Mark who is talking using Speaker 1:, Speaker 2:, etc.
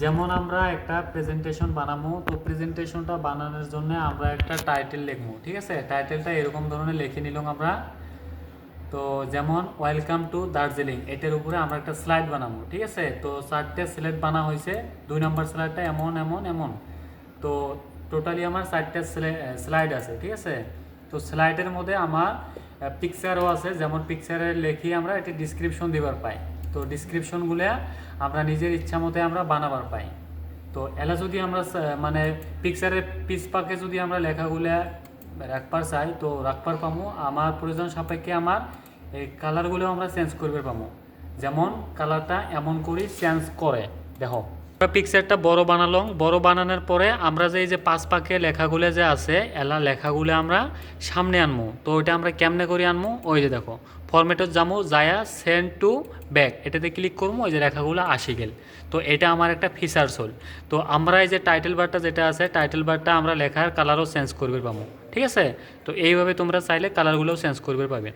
Speaker 1: যেমন আমরা একটা প্রেজেন্টেশন বানাবো, তো প্রেজেন্টেশনটা বানানোর জন্য আমরা একটা টাইটেল লিখবো, ঠিক আছে। টাইটেলটা এরকম ধরনের লিখে নিলাম আমরা। তো যেমন ওয়েলকাম টু দার্জিলিং, এটার উপরে আমরা একটা স্লাইড বানাবো, ঠিক আছে। তো 4টে স্লাইড বানা হয়েছে, 2 নম্বর স্লাইডটা এমন এমন এমন। তো টোটালি আমার 4টে স্লাইড আছে, ঠিক আছে। তো স্লাইডের মধ্যে আমার পিকচারও আছে, যেমন পিকচারে লিখি আমরা এটি ডিসক্রিপশন দিবার পাই। তো ডিসক্রিপশনগুলো আমরা নিজের ইচ্ছা মতে আমরা বানাবার পাই। তো এলা যদি আমরা মানে পিকচারের পিস পাকে যদি আমরা লেখাগুলা রাখবার চাই তো রাখবার পামো। আমার প্রয়োজন সাপেক্ষে আমার এই কালারগুলো আমরা চেঞ্জ করবে পামো। যেমন কালারটা এমন করি চেঞ্জ করে দেখো। পিকচারটা বড় বানালাম, বড় বানানোর পরে আমরা যে এই যে 5 পাকে লেখাগুলো যে আছে এলা লেখাগুলো আমরা সামনে আনবো। তো ওইটা আমরা কেমনে করে আনবো, ওই যে দেখো ফরম্যাটত যাবো, যায়া সেন্ড টু ব্যাক এটাতে ক্লিক করবো, ওই যে লেখাগুলো আসি গেল। তো এটা আমার একটা ফিচার্স হল। তো আমরা এই যে টাইটেল বারটা যেটা আছে টাইটেল বারটা আমরা লেখার কালারও চেঞ্জ করবে পাবো, ঠিক আছে। তো এইভাবে তোমরা চাইলে কালারগুলোও চেঞ্জ করবে পাবে।